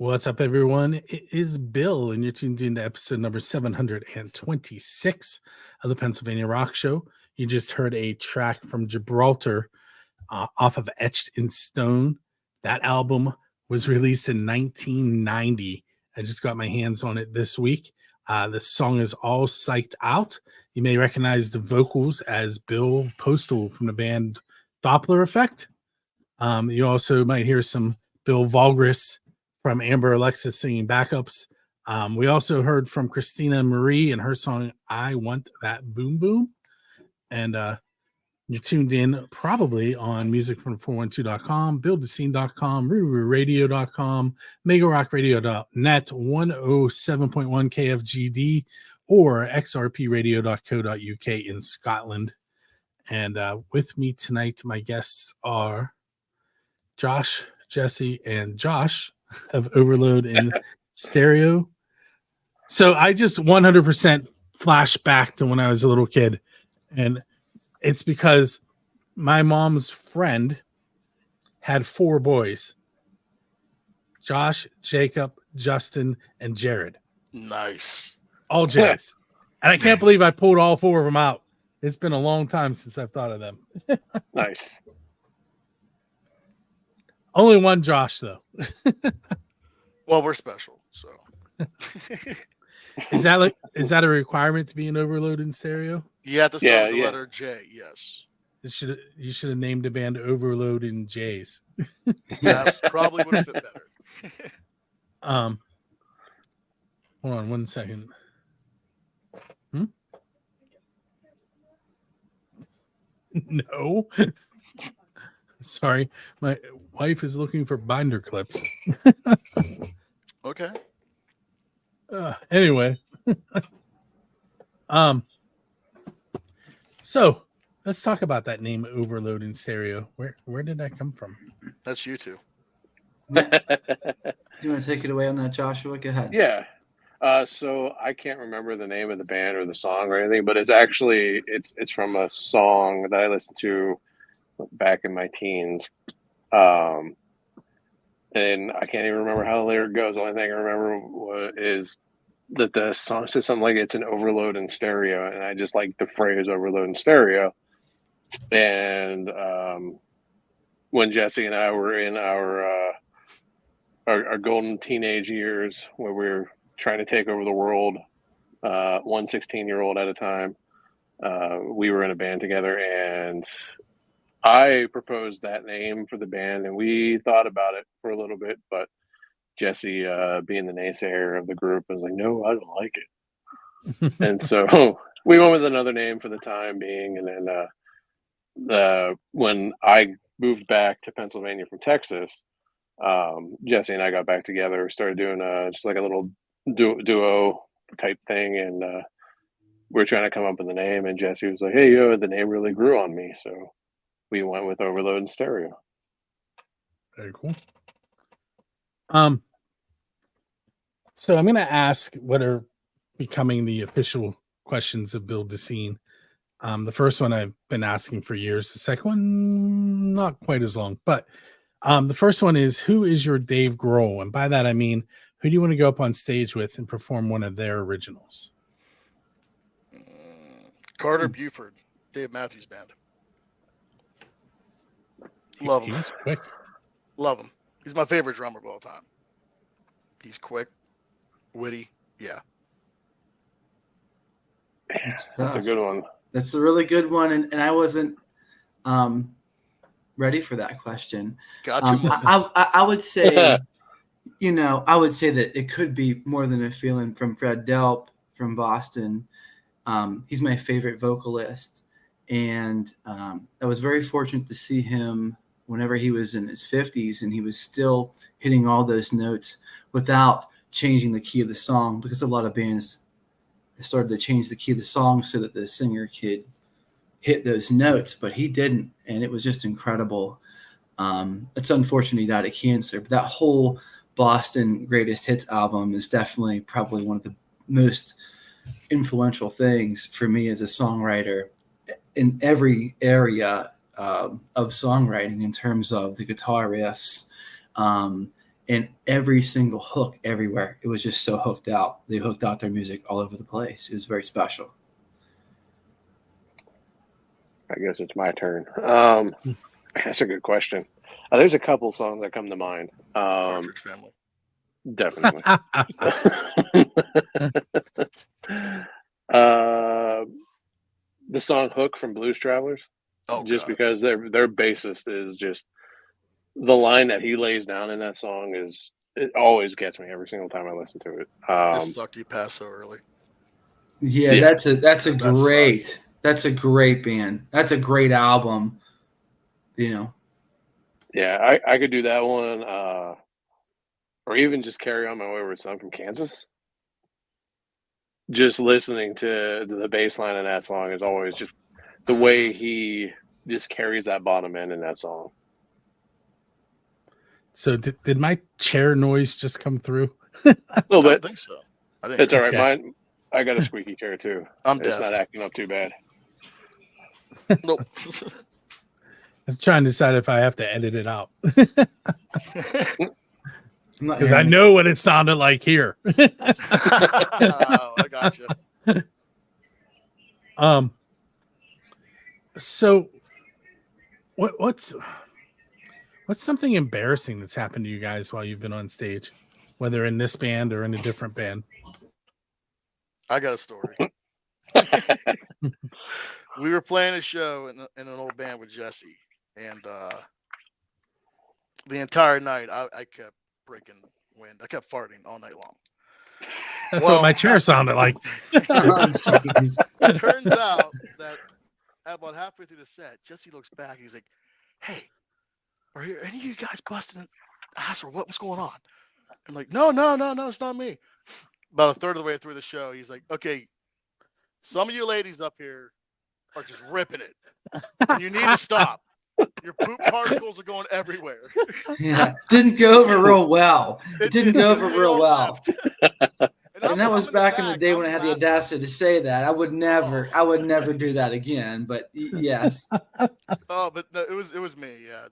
What's up, everyone? It is Bill, and you're tuned into episode number 726 of the Pennsylvania Rock Show. You just heard a track from Gibraltar off of Etched in Stone. That album was released in 1990. I just got my hands on it this week. The song is All Psyched Out. You may recognize the vocals as Bill Postal from the band Doppler Effect. You also might hear some Bill Valgris from Amber Alexis singing backups. We also heard from Christina Marie and her song, I Want That Boom Boom. And you're tuned in probably on musicfrom412.com, buildscene.com, rootooradio.com, megarockradio.net, 107.1 KFGD, or xrpradio.co.uk in Scotland. And with me tonight, my guests are Josh, Jesse, and Josh of Overload in Stereo. So I just 100% flash back to when I was a little kid, and it's because my mom's friend had 4 boys: Josh, Jacob, Justin, and Jared. Nice. All J's. And I can't believe I pulled all 4 of them out. It's been a long time since I've thought of them. Nice. Only one Josh, though. Well, we're special, so. Is that a requirement to be an Overload in Stereo? You have to start with the letter J, yes. You should have named the band Overload in J's. That probably would have fit better. Hold on 1 second. No. Sorry, my wife is looking for binder clips. Okay. Anyway, so let's talk about that name, Overload in Stereo. Where did that come from? That's you two. Do you want to take it away on that, Joshua? Go ahead. Yeah. So I can't remember the name of the band or the song or anything, but it's actually it's from a song that I listened to back in my teens. And I can't even remember how the lyric goes. The only thing I remember is that the song says something like it's an overload in stereo, and I just like the phrase overload in stereo. And when Jesse and I were in our golden teenage years, where we were trying to take over the world, 16-year-old at a time, we were in a band together, and I proposed that name for the band, and we thought about it for a little bit, but Jesse, being the naysayer of the group, was like, no, I don't like it. And so we went with another name for the time being. And then when I moved back to Pennsylvania from Texas, Jesse and I got back together, started doing just like a little duo type thing. And we were trying to come up with a name, and Jesse was like, hey, the name really grew on me. So we went with Overload in Stereo. Very cool. So I'm going to ask what are becoming the official questions of Build the Scene. The first one I've been asking for years. The second one, not quite as long. But the first one is, who is your Dave Grohl? And by that, I mean, who do you want to go up on stage with and perform one of their originals? Carter Buford, Dave Matthews Band. Love him. He's quick. Love him. He's my favorite drummer of all time. He's quick, witty. Yeah. That's a good one. That's a really good one. And I wasn't ready for that question. Gotcha. I would say, I would say that it could be More Than a Feeling from Fred Delp from Boston. He's my favorite vocalist. And I was very fortunate to see him whenever he was in his 50s, and he was still hitting all those notes without changing the key of the song, because a lot of bands started to change the key of the song so that the singer could hit those notes, but he didn't, and it was just incredible. It's unfortunate he died of cancer, but that whole Boston Greatest Hits album is definitely probably one of the most influential things for me as a songwriter in every area of songwriting, in terms of the guitar riffs and every single hook everywhere. It was just so hooked out. They hooked out their music all over the place. It was very special. I guess it's my turn. That's a good question. There's a couple songs that come to mind. Partridge Family. Definitely. The song "Hook" from Blues Travelers. Oh, Just God. because their bassist is just the line that he lays down in that song it always gets me every single time I listen to it. This sucked you passed so early. Yeah, Yeah. that's a great band. That's a great album. You know. Yeah, I could do that one, or even just "Carry On My Wayward Son" from Kansas. Just listening to the bass line in that song is always just the way he just carries that bottom end in that song. So did my chair noise just come through? A I little don't bit. think so. I think It's all right. Okay. I got a squeaky chair too. I'm It's deaf. not acting up too bad. Nope. I'm trying to decide if I have to edit it out I'm not because I hearing know what it sounded like here. Oh, I gotcha. So what's something embarrassing that's happened to you guys while you've been on stage, whether in this band or in a different band? I got a story. We were playing a show in an old band with Jesse, and the entire night I kept breaking wind. I kept farting all night long. That's what my chair sounded like. It turns out that about halfway through the set, Jesse looks back. He's like, "Hey, are any of you guys busting an ass or what's going on?" I'm like, No, it's not me." About a third of the way through the show, he's like, "Okay, some of you ladies up here are just ripping it, and you need to stop. Your poop particles are going everywhere." Yeah, didn't go over real well. It didn't go over They real all well. left. I'm And that was in back in the back, day I'm when I had the laughing. audacity to say that. I would never do that again. But yes. Oh, but no, it was me. Yeah,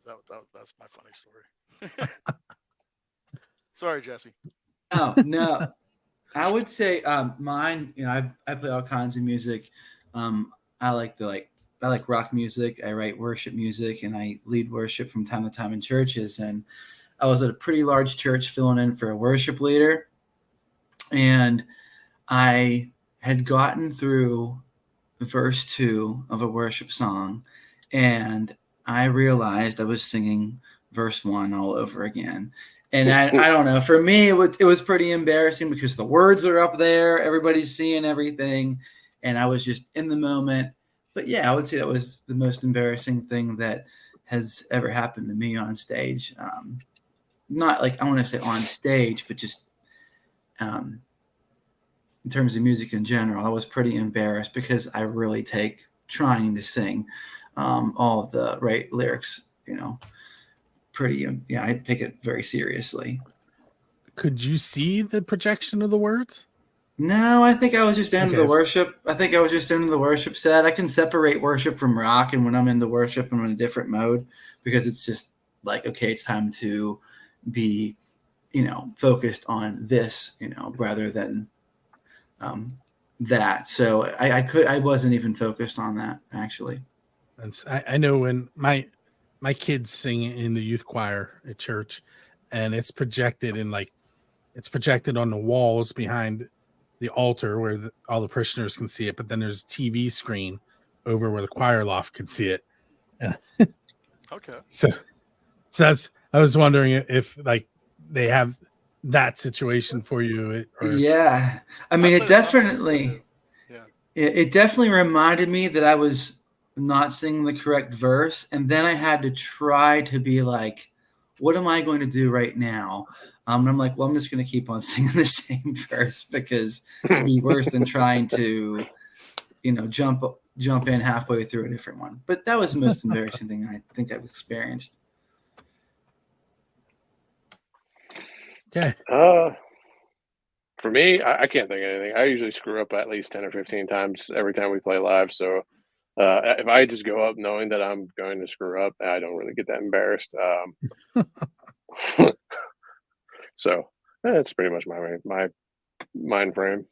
that's my funny story. Sorry, Jesse. Oh no. I would say mine, you know, I play all kinds of music. I like rock music. I write worship music, and I lead worship from time to time in churches. And I was at a pretty large church filling in for a worship leader, and I had gotten through verse 2 of a worship song, and I realized I was singing verse 1 all over again. And I don't know. For me, it was pretty embarrassing because the words are up there. Everybody's seeing everything. And I was just in the moment. But yeah, I would say that was the most embarrassing thing that has ever happened to me on stage. Not like I want to say on stage, but just in terms of music in general, I was pretty embarrassed because I really take trying to sing all of the right lyrics, you know, I take it very seriously. Could you see the projection of the words? No, I think I was just into Okay. the worship. I think I was just into the worship set. I can separate worship from rock, and when I'm into worship, I'm in a different mode because it's just like, okay, it's time to be, you know, focused on this, you know, rather than that. So I wasn't even focused on that actually. And I know when my kids sing in the youth choir at church, and it's projected on the walls behind the altar where all the parishioners can see it, but then there's a TV screen over where the choir loft could see it. Okay. So that's, I was wondering if like they have that situation for you. Yeah. I mean, it definitely reminded me that I was not singing the correct verse. And then I had to try to be like, what am I going to do right now? And I'm like, well, I'm just going to keep on singing the same verse because it'd be worse than trying to, you know, jump in halfway through a different one. But that was the most embarrassing thing I think I've experienced. Okay. For me, I can't think of anything. I usually screw up at least 10 or 15 times every time we play live. So if I just go up knowing that I'm going to screw up, I don't really get that embarrassed. So that's pretty much my mind frame.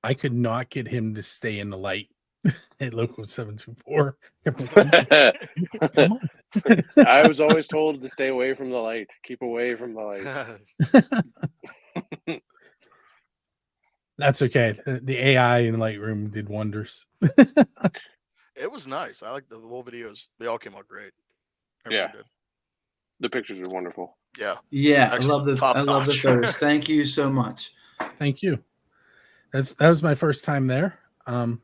I could not get him to stay in the light at local 724. Come on. I was always told to stay away from the light. Keep away from the light. That's okay. The AI in Lightroom did wonders. It was nice. I like the whole videos. They all came out great. Yeah. Did. The pictures are wonderful. Yeah. Yeah, Excellent. I love the Top-notch. photos. Thank you so much. Thank you. That was my first time there. I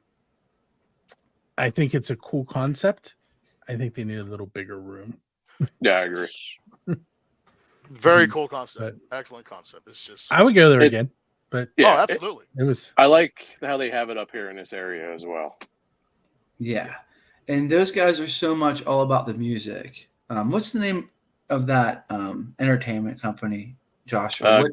think it's a cool concept. I think they need a little bigger room. Yeah, I agree. Very cool concept. Excellent concept. It's just I would go there again. But oh, absolutely. It was. I like how they have it up here in this area as well. Yeah, and those guys are so much all about the music. What's the name of that entertainment company, Joshua?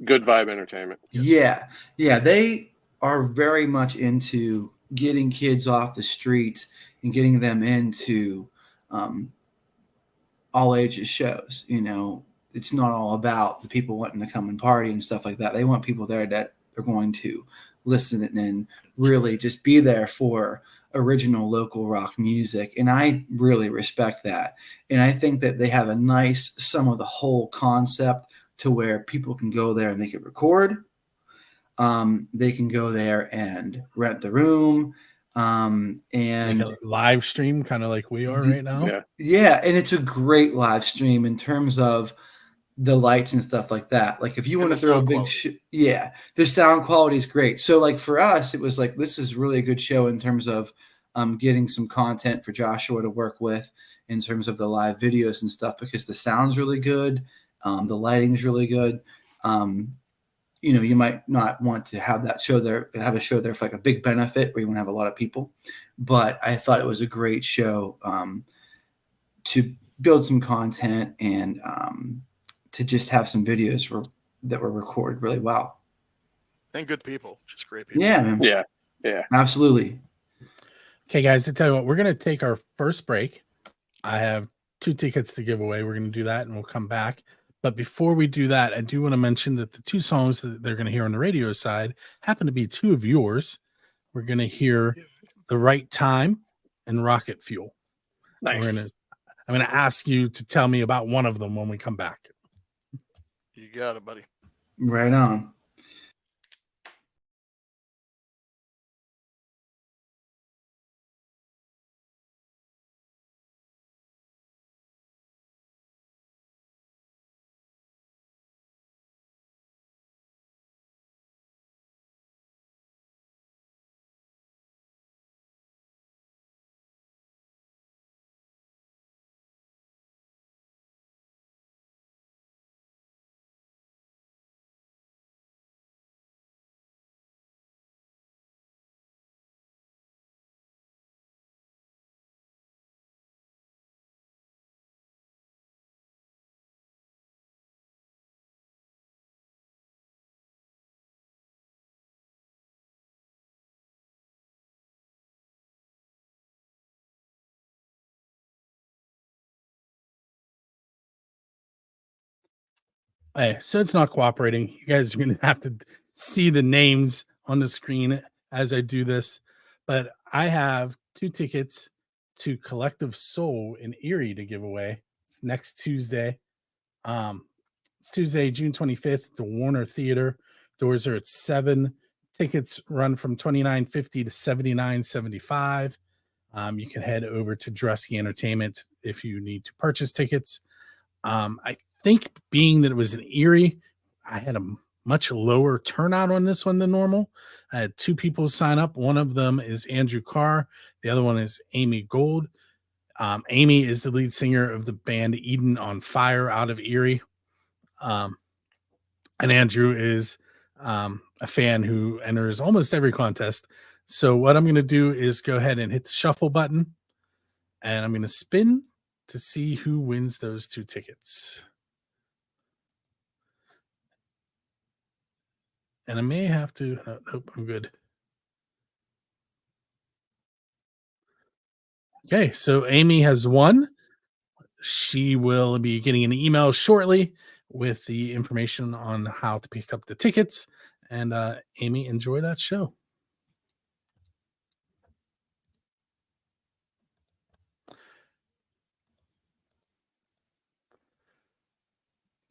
Good Vibe Entertainment. Yeah, they are very much into getting kids off the streets and getting them into all ages shows. You know, it's not all about the people wanting to come and party and stuff like that. They want people there that are going to listen and really just be there for original local rock music. And I really respect that. And I think that they have a nice sum of the whole concept to where people can go there and they can record. They can go there and rent the room. And like a live stream, kind of like we are right now. Yeah. And it's a great live stream in terms of the lights and stuff like that. Like if you want to throw a big the sound quality is great. So like for us, it was like, this is really a good show in terms of getting some content for Joshua to work with in terms of the live videos and stuff, because the sound's really good. The lighting is really good. You know, you might not want to have a show there for like a big benefit where you want to have a lot of people, but I thought it was a great show to build some content and to just have some videos that were recorded really well. And good people, just great people. Yeah, man. Yeah. Absolutely. Okay, guys, I tell you what, we're going to take our first break. I have 2 tickets to give away. We're going to do that and we'll come back. But before we do that, I do want to mention that the 2 songs that they're going to hear on the radio side happen to be 2 of yours. We're going to hear The Right Time and Rocket Fuel. Nice. I'm going to ask you to tell me about one of them when we come back. You got it, buddy. Right on. Hey, so it's not cooperating. You guys are going to have to see the names on the screen as I do this. But I have 2 tickets to Collective Soul in Erie to give away. It's next Tuesday. It's Tuesday, June 25th, at the Warner Theater. Doors are at 7. Tickets run from $29.50 to $79.75. You can head over to Dresky Entertainment if you need to purchase tickets. I think being that it was in Erie, I had a much lower turnout on this one than normal. I had 2 people sign up. One of them is Andrew Carr. The other one is Amy Gold. Amy is the lead singer of the band Eden on Fire out of Erie. And Andrew is a fan who enters almost every contest. So what I'm going to do is go ahead and hit the shuffle button, and I'm going to spin to see who wins those 2 tickets. And I may have to, nope, I'm good. Okay, so Amy has won. she will be getting an email shortly with the information on how to pick up the tickets. And Amy, enjoy that show.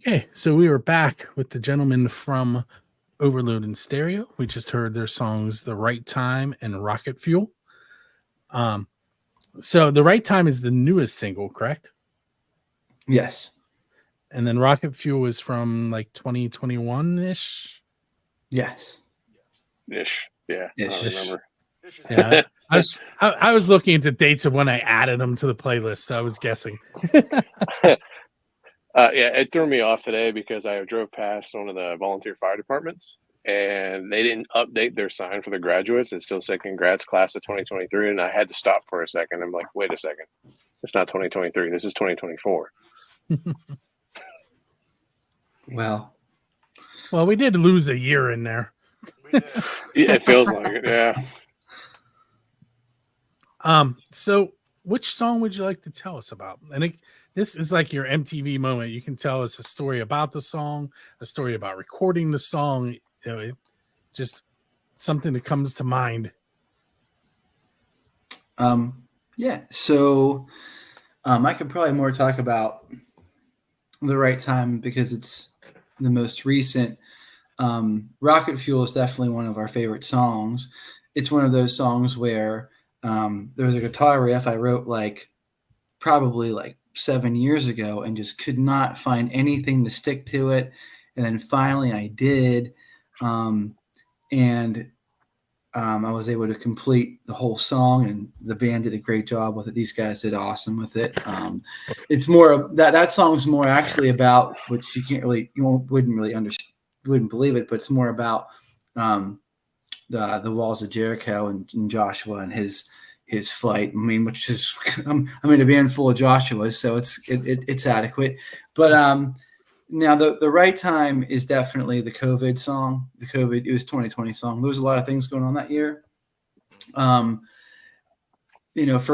Okay, so we were back with the gentlemen from Overload and Stereo. We just heard their songs "The Right Time" and "Rocket Fuel." So "The Right Time" is the newest single, correct? Yes. And then "Rocket Fuel" is from like 2021-ish. Yes. Ish. Yeah. Ish. I don't remember. Yeah, I was looking at the dates of when I added them to the playlist. I was guessing. Yeah, it threw me off today because I drove past one of the volunteer fire departments and they didn't update their sign for the graduates. It still said congrats class of 2023. And I had to stop for a second. I'm like, wait a second. It's not 2023. This is 2024. Well, we did lose a year in there. Yeah, it feels like it. Yeah. So which song would you like to tell us about? And this is like your MTV moment. You can tell us a story about the song, a story about recording the song, just something that comes to mind. Yeah. So I could probably more talk about The Right Time because it's the most recent. Rocket Fuel is definitely one of our favorite songs. It's one of those songs where there was a guitar riff I wrote probably 7 years ago and just could not find anything to stick to it. And then finally I did. I was able to complete the whole song and the band did a great job with it. These guys did awesome with it. It's more that song's more actually about, which wouldn't believe it, but it's more about the walls of Jericho and Joshua and his flight. I mean, which is I'm in a band full of Joshuas, so it's adequate. But now the Right Time is definitely the COVID song. It was 2020 song. There was a lot of things going on that year. For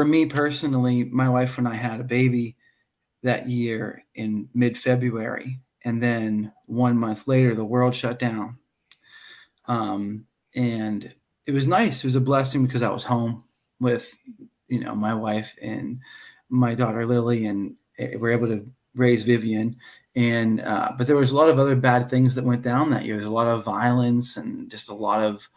me personally, my wife and I had a baby that year in mid-February, and then 1 month later, the world shut down. And it was nice. It was a blessing because I was home with, my wife and my daughter Lily, and we're able to raise Vivian. And but there was a lot of other bad things that went down that year. There's a lot of violence and just a lot of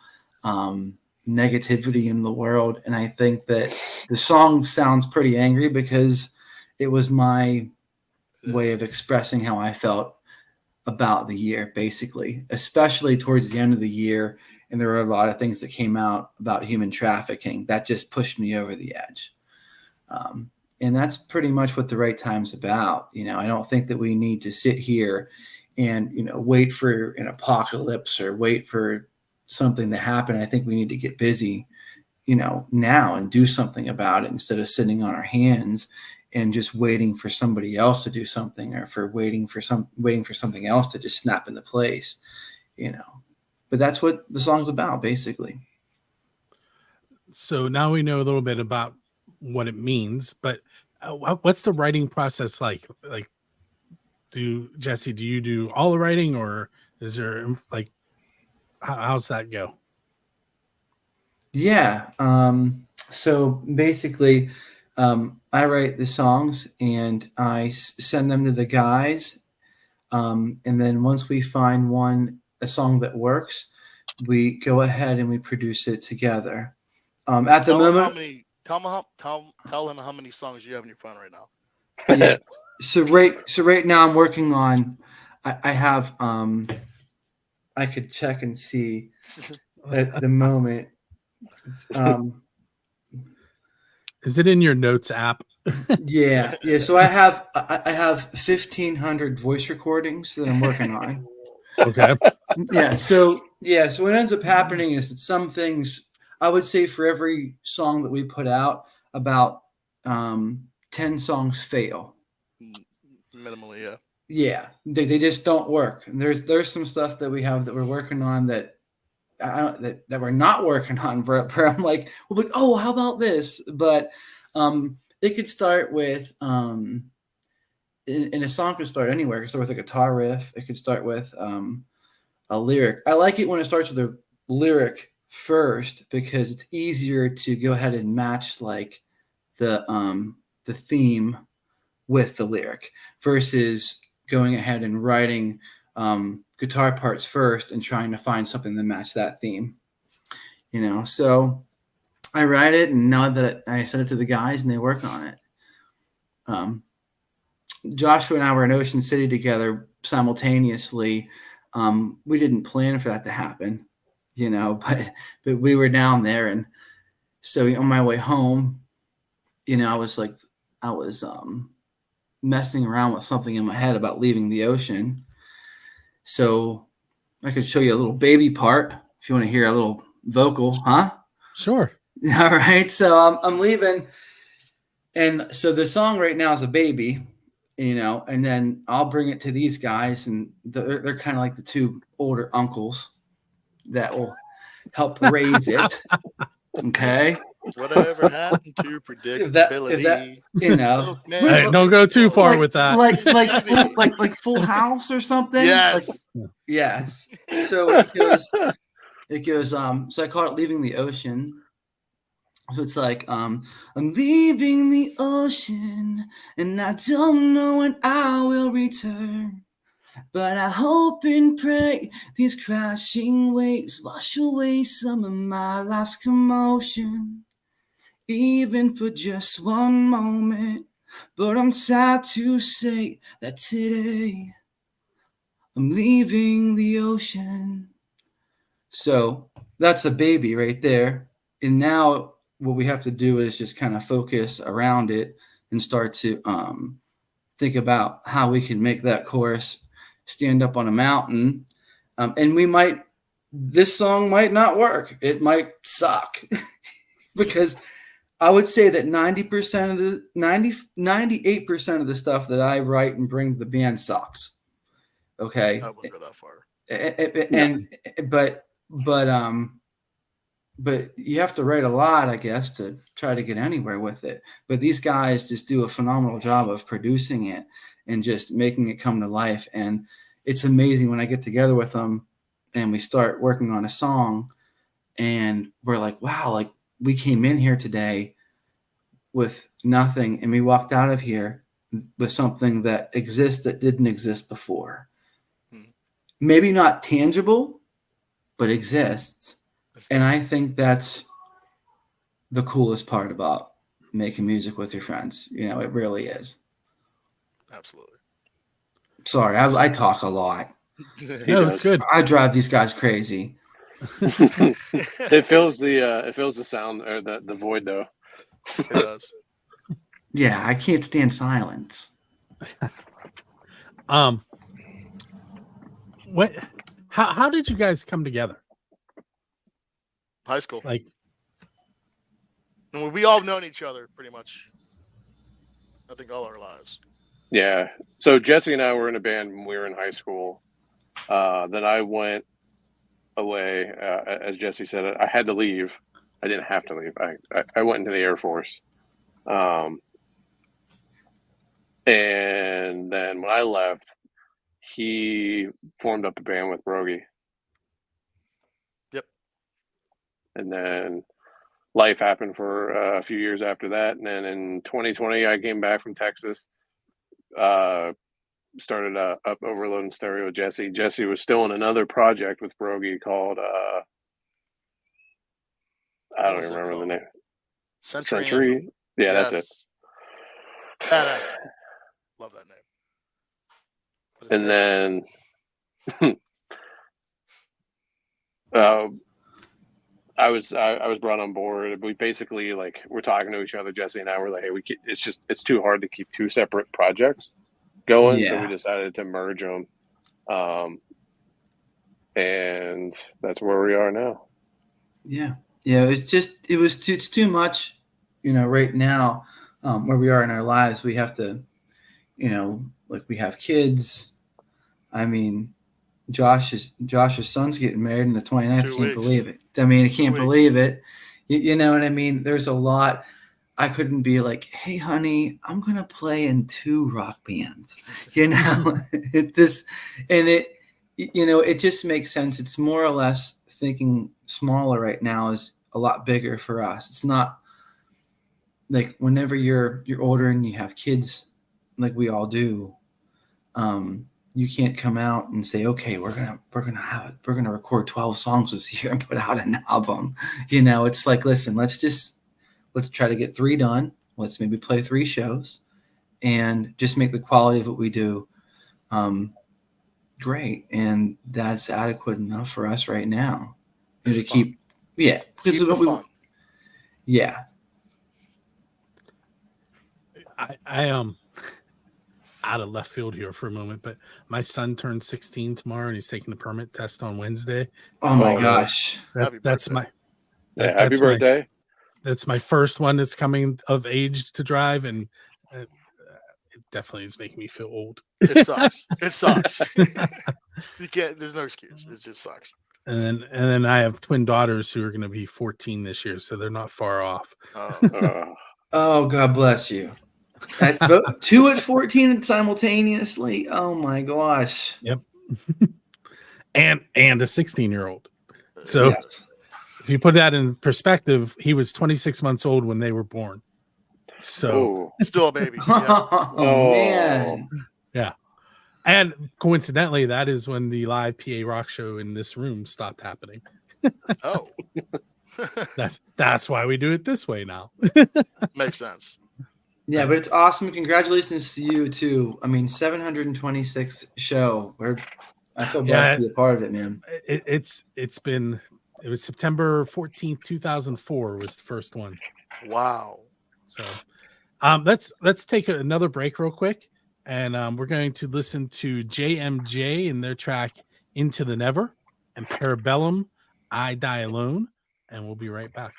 negativity in the world. And I think that the song sounds pretty angry because it was my way of expressing how I felt about the year, basically, especially towards the end of the year. And there were a lot of things that came out about human trafficking that just pushed me over the edge. And that's pretty much what The Right Time's about. I don't think that we need to sit here and, wait for an apocalypse or wait for something to happen. I think we need to get busy, now and do something about it instead of sitting on our hands and just waiting for somebody else to do something or waiting for something else to just snap into place, But that's what the song's about, basically. So now we know a little bit about what it means, but what's the writing process like? Jesse, do you do all the writing, or is there how's that go? Yeah. So basically, I write the songs and I send them to the guys. And then once we find a song that works, we go ahead and we produce it together. At the moment, tell them how many songs you have in your phone right now. Yeah. So right now I'm working on. I have. I could check and see at the moment. Is it in your notes app? Yeah. So I have 1,500 voice recordings that I'm working on. Okay. Yeah. So what ends up happening is that some things, I would say for every song that we put out, about 10 songs fail. Minimally, yeah. Yeah, they just don't work. And there's some stuff that we have that we're working on that we're not working on. Where I'm like, oh, how about this? But it could start with and a song could start anywhere. It could start with a guitar riff. It could start with a lyric. I like it when it starts with a lyric first because it's easier to go ahead and match like the theme with the lyric versus going ahead and writing guitar parts first and trying to find something to match that theme. So I write it, and now that I send it to the guys and they work on it. Joshua and I were in Ocean City together simultaneously. We didn't plan for that to happen, but we were down there. And so on my way home, I was messing around with something in my head about leaving the ocean. So I could show you a little baby part if you want to hear a little vocal, huh? Sure. All right. So I'm leaving. And so the song right now is a baby, and then I'll bring it to these guys, and they're kind of like the two older uncles that will help raise it. Okay. Whatever happened to predictability? Hey, don't go too far with that. Like Full House or something. Yes. Yes. So it goes. So I call it Leaving the Ocean. So it's like, I'm leaving the ocean, and I don't know when I will return. But I hope and pray these crashing waves wash away some of my life's commotion, even for just one moment. But I'm sad to say that today I'm leaving the ocean. So that's a baby right there. And now what we have to do is just kind of focus around it and start to think about how we can make that chorus stand up on a mountain. And this song might not work. It might suck because I would say that 98% of the stuff that I write and bring to the band sucks. Okay. I wouldn't go that far. But you have to write a lot, I guess, to try to get anywhere with it. But these guys just do a phenomenal job of producing it and just making it come to life. And it's amazing when I get together with them and we start working on a song and we're like, wow, like we came in here today with nothing and we walked out of here with something that exists that didn't exist before. Maybe not tangible, but exists. And I think that's the coolest part about making music with your friends. It really is. Absolutely. Sorry, I talk a lot. No, it's good. I drive these guys crazy. It fills the sound or the void though. It does. Yeah, I can't stand silence. How did you guys come together? High school. Like, and we all known each other pretty much, I think, all our lives. Yeah. So Jesse and I were in a band when we were in high school. Then I went away. As Jesse said, I had to leave. I didn't have to leave. I went into the Air Force. And then when I left, he formed up a band with Broge. Yep. And then life happened for a few years after that. And then in 2020, I came back from Texas, started up Overload Stereo with Jesse. Jesse was still in another project with Broge called, I don't even remember the name. Century. Yeah, yes. That's it. Badass. Love that name. And then I was brought on board. We basically we're talking to each other. Jesse and I were like, hey, it's too hard to keep two separate projects going. Yeah. So we decided to merge them. And that's where we are now. Yeah. Yeah. It's too much, right now, where we are in our lives. We have to, we have kids. I mean, Josh's son's getting married in the 29th. I can't believe it. I mean, I can't believe it. You know what I mean? There's a lot. I couldn't be like, hey, honey, I'm going to play in 2 rock bands, you know, it just makes sense. It's more or less thinking smaller right now is a lot bigger for us. It's not like whenever you're older and you have kids like we all do, you can't come out and say, okay, we're gonna record 12 songs this year and put out an album. You know, it's like, listen, let's try to get 3 done. Let's maybe play 3 shows and just make the quality of what we do great. And that's adequate enough for us right now. And to keep, yeah, because Keep of what it we, fun. yeah. I out of left field here for a moment, but my son turns 16 tomorrow and he's taking the permit test on Wednesday. Oh my Oh, gosh. That's my Yeah, happy birthday. That's my first one that's coming of age to drive, and it definitely is making me feel old. It sucks. It sucks. You can't. There's no excuse. It just sucks. And then I have twin daughters who are going to be 14 this year, so they're not far off. Oh, God bless you. 2 at 14 simultaneously. Oh my gosh. Yep. and a 16-year-old. So Yes. if you put that in perspective, he was 26 months old when they were born. So Still a baby. Yeah. Oh, man. yeah. And coincidentally, that is when the live PA rock show in this room stopped happening. Oh, That's why we do it this way now. makes sense. Yeah, but it's awesome. Congratulations to you too. I mean, 726th show. I feel blessed to be a part of it, man. It was September 14th, 2004 was the first one. Wow. So let's take another break real quick, and we're going to listen to JMJ and their track Into the Never and Parabellum I Die Alone, and we'll be right back.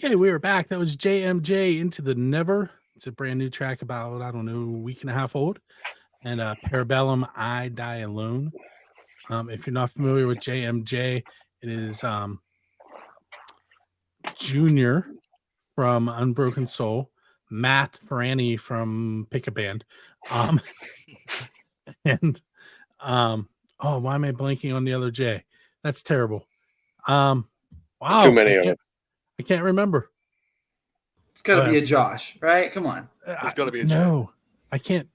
Okay, we are back. That was JMJ Into the Never. It's a brand new track about, I don't know, a week and a half old. And Parabellum I Die Alone. If you're not familiar with JMJ, it is Junior from Unbroken Soul, Matt Ferrani from Pick a Band. And why am I blanking on the other J? That's terrible. Wow. Too many of them. I can't remember. It's got to be a Josh, right? Come on. It's got to be a no. I can't.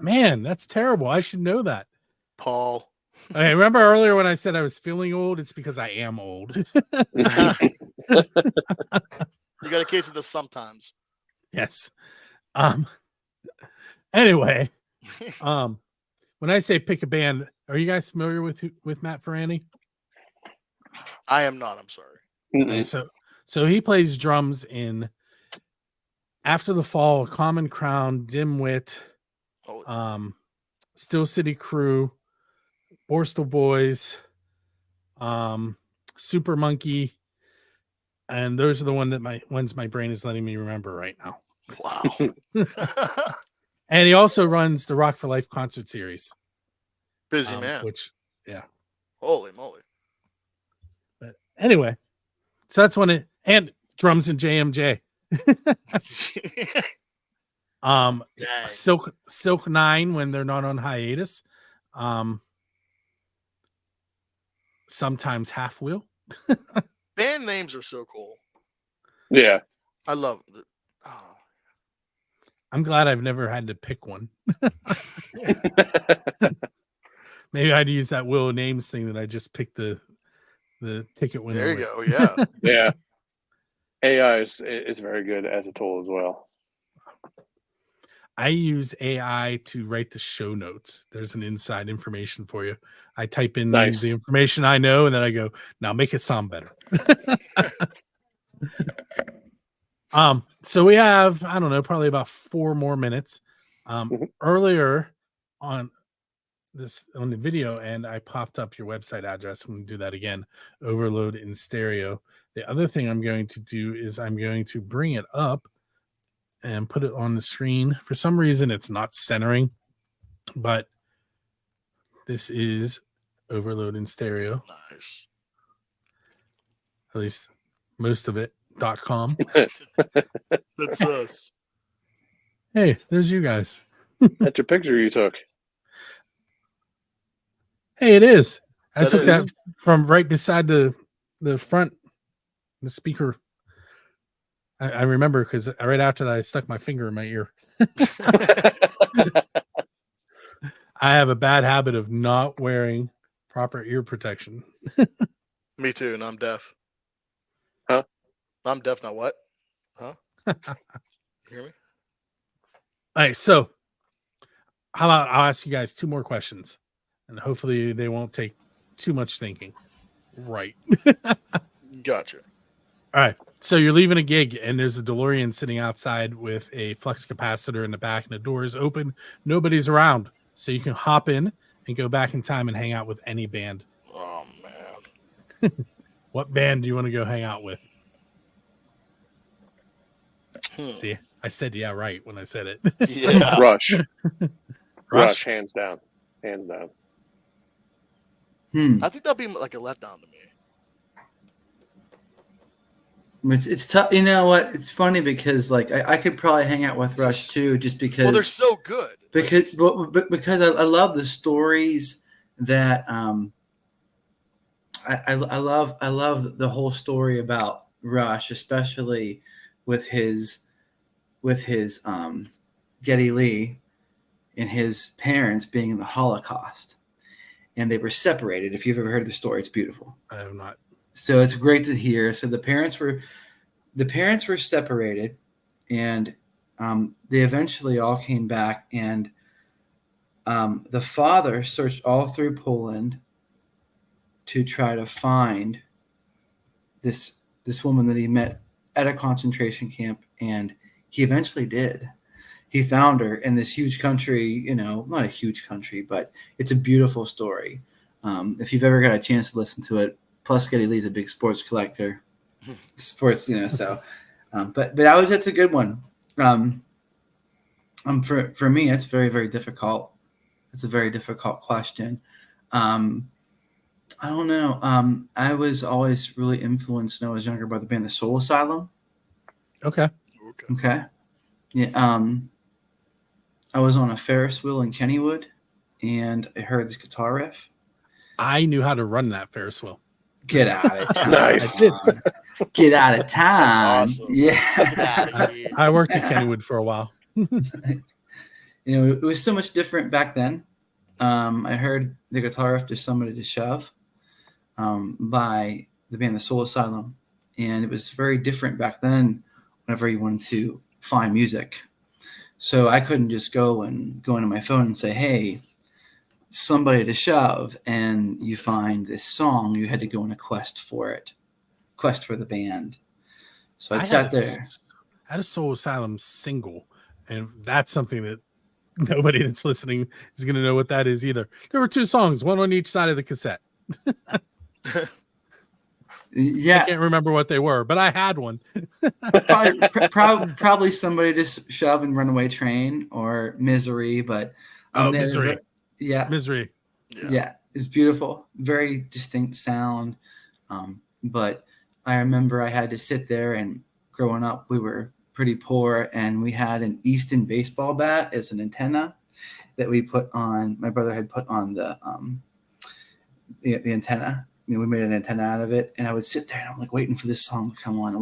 Man, that's terrible. I should know that. Paul. Okay, remember earlier when I said I was feeling old? It's because I am old. You got a case of this sometimes. Yes. Anyway, when I say pick a band, are you guys familiar with Matt Ferrani? I am not. I'm sorry. So he plays drums in After the Fall, Common Crown, Dimwit, Still City Crew, Borstal Boys, Super Monkey, and those are the ones my brain is letting me remember right now. Wow. And he also runs the Rock for Life concert series. Busy man. Holy moly. But anyway, so that's and drums in JMJ. Silk 9 when they're not on hiatus. Sometimes Half Wheel. Band names are so cool. Yeah. I love it. Oh. I'm glad I've never had to pick one. Maybe I'd use that Will of Names thing that I just picked the the ticket winner. There you with. go. Yeah. Yeah. AI is very good as a tool as well. I use AI to write the show notes. There's an inside information for you. I type in Nice. the information I know, and then I go, now make it sound better. So we have, I don't know, probably about 4 more minutes. Earlier on the video, and I popped up your website address. I'm going to do that again. Overload in Stereo. The other thing I'm going to do is I'm going to bring it up and put it on the screen. For some reason, it's not centering, but this is Overload in Stereo. Nice. At least most of it.com. That's us. Hey, there's you guys. That's your picture you took. Hey, it is. I That took is. that from right beside the front, the speaker. I remember because right after that, I stuck my finger in my ear. I have a bad habit of not wearing proper ear protection. Me too, and I'm deaf. Huh? I'm deaf, not what? Huh? You hear me? All right, so how about I'll ask you guys 2 more questions, and hopefully they won't take too much thinking. Right. Gotcha. All right. So you're leaving a gig, and there's a DeLorean sitting outside with a flux capacitor in the back, and the door is open. Nobody's around. So you can hop in and go back in time and hang out with any band. Oh, man. What band do you want to go hang out with? See, I said, yeah, right when I said it. Yeah. Rush. Rush? Hands down. Hands down. I think that'd be like a letdown to me. It's tough. You know what? It's funny because like I could probably hang out with Rush too, just because. Well, they're so good. Because I love the stories that I love the whole story about Rush, especially with his Geddy Lee and his parents being in the Holocaust, and they were separated. If you've ever heard the story, it's beautiful. I have not. So it's great to hear. So the parents were separated, and they eventually all came back, and the father searched all through Poland to try to find this woman that he met at a concentration camp, and he eventually did. He found her in this huge country, not a huge country, but it's a beautiful story. If you've ever got a chance to listen to it, plus Geddy Lee's a big sports collector, sports, so, but that's a good one. For me, it's very, very difficult. It's a very difficult question. I don't know. I was always really influenced when I was younger by the band The Soul Asylum. Okay. Yeah. I was on a Ferris wheel in Kennywood, and I heard this guitar riff. I knew how to run that Ferris wheel. Get out of town. Nice. Get out of town. That's awesome. Yeah. I worked at Kennywood for a while. It was so much different back then. I heard the guitar riff to Somebody to Shove by the band The Soul Asylum, and it was very different back then whenever you wanted to find music. So I couldn't just go into my phone and say, hey, Somebody to Shove, and you find this song. You had to go on a quest for it, quest for the band. So I sat there. I had a Soul Asylum single, and that's something that nobody that's listening is going to know what that is either. There were 2 songs, one on each side of the cassette. Yeah, I can't remember what they were, but I had one. probably Somebody to Shove and Runaway Train or Misery, but Misery. Yeah, Misery. Yeah, it's beautiful, very distinct sound. But I remember I had to sit there, and growing up, we were pretty poor, and we had an Easton baseball bat as an antenna that we put on. My brother had put on the antenna. We made an antenna out of it, and I would sit there and I'm like waiting for this song to come on,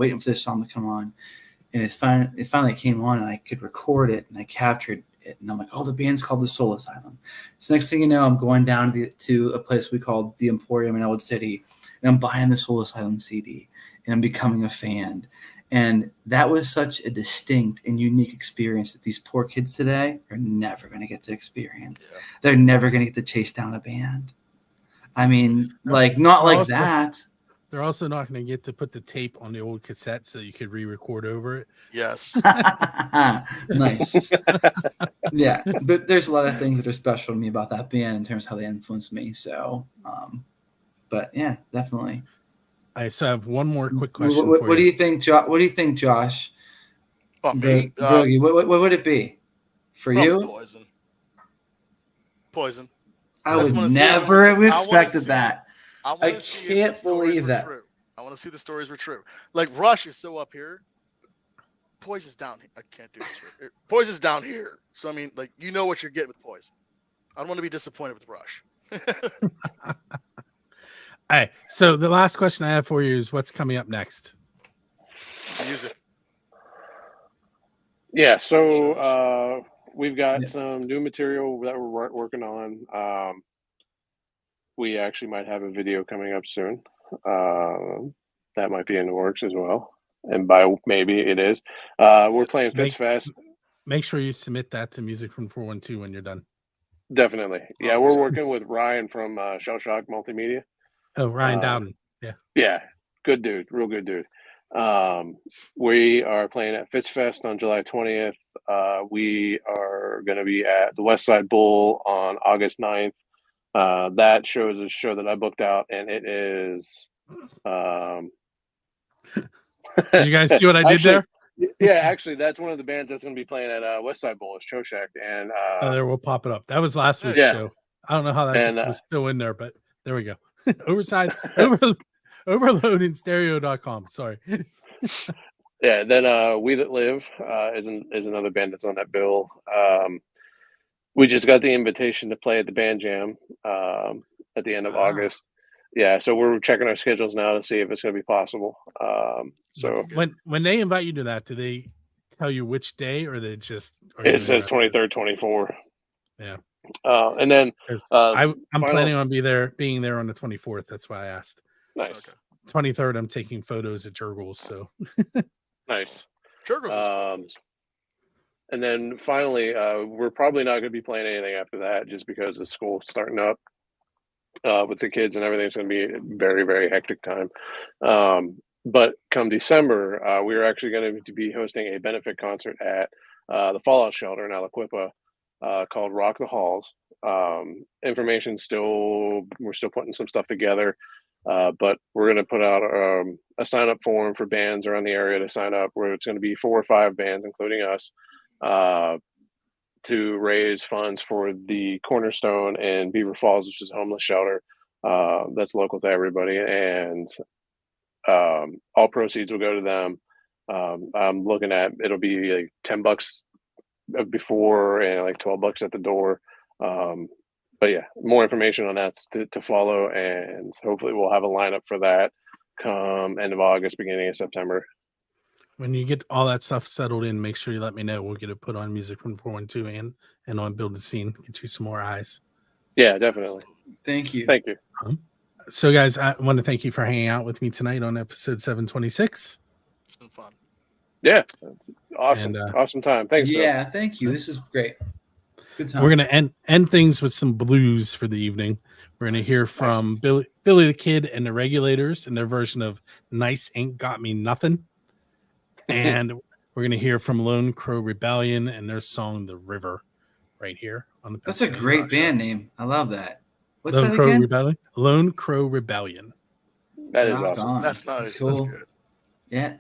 and it finally came on, and I could record it, and I captured it, and I'm like, oh, the band's called The Soul Asylum. So next thing you know, I'm going down to a place we called the Emporium in Old City, and I'm buying the Soul Asylum CD, and I'm becoming a fan. And that was such a distinct and unique experience that these poor kids today are never going to get to experience. Yeah. They're never going to get to chase down a band. I mean, like, not like Also- that. They're also not going to get to put the tape on the old cassette so you could re-record over it. Yes. Nice. Yeah, but there's a lot of things that are special to me about that band in terms of how they influenced me. So, but yeah, definitely. So I have one more quick question What, for what do you. you think, Josh? What do you think, Josh? But me, Broge, what would it be for probably you? Poison. Poison. I just would wanna see- never have I wanna expected see- that. wanna I see if can't the stories believe were that. True. I want to see the stories were true. Like Rush is so up here. Poison's down here. I can't do this. Right. Poison's down here. So I mean, like you know what you're getting with Poison. I don't want to be disappointed with Rush. All right. So the last question I have for you is what's coming up next? Music. Yeah, so we've got Yeah. some new material that we're working on. We actually might have a video coming up soon. That might be in the works as well. And by maybe it is. We're playing Make- Fitzfest. Make sure you submit that to Music from 412 when you're done. Definitely. Yeah, Oh, we're yeah. working with Ryan from Shell Shock Multimedia. Oh, Ryan Uh, Dowden. Yeah, good dude, real good dude. We are playing at Fitzfest on July 20th. We are going to be at the West Side Bowl on August 9th. That show is a show that I booked out, and it is. Did you guys see what I did Actually, there? Yeah, actually, that's one of the bands that's going to be playing at West Side Bowl is Choshak, and Oh, there we'll pop it up. That was last week's Yeah. show. I don't know how that And, was still in there, but there we go. Overloadingstereo.com. Sorry. yeah, then We That Live is another band that's on that bill. We just got the invitation to play at the band jam at the end of Ah. August. Yeah, so we're checking our schedules now to see if it's going to be possible. So when they invite you to that, do they tell you which day, or they just? it says 23rd, 24. Yeah. And then 'Cause final- I'm planning on being there on the 24th. That's why I asked. nice, Okay. 23rd, I'm taking photos at Jurgles. So nice. Sugar's And then finally, we're probably not going to be playing anything after that, just because the school's starting up with the kids and everything. It's going to be a very, very hectic time. But come December, we're actually going to be hosting a benefit concert at the Fallout Shelter in Aliquippa called Rock the Halls. Information we're still putting some stuff together, but we're going to put out a sign up form for bands around the area to sign up, where it's going to be 4 or 5 bands, including us, to raise funds for the Cornerstone in Beaver Falls, which is a homeless shelter that's local to everybody, and all proceeds will go to them. I'm looking at it'll be like $10 before and like $12 at the door. But yeah, more information on that to follow, and hopefully we'll have a lineup for that come end of August, beginning of September. when you get all that stuff settled in, make sure you let me know. We'll get it put on Music from 412 and on Build a Scene. Get you some more eyes. Yeah, definitely. Thank you. Thank you. So, guys, I want to thank you for hanging out with me tonight on episode 726. It's been fun. Yeah, awesome, And, awesome time. Thanks. Bill. Yeah, thank you. This is great. Good time. We're going to end things with some blues for the evening. We're going to hear from Billy the Kid and the Regulators in their version of Nice Ain't Got Me Nothing. And we're going to hear from Lone Crow Rebellion and their song The River right here on the That's a Pennsylvania great Rock Show. band name. I love that. What's Lone that Crow again? Rebellion. Lone Crow Rebellion. That is Rock awesome. on. That's nice. cool. That's good. Yeah.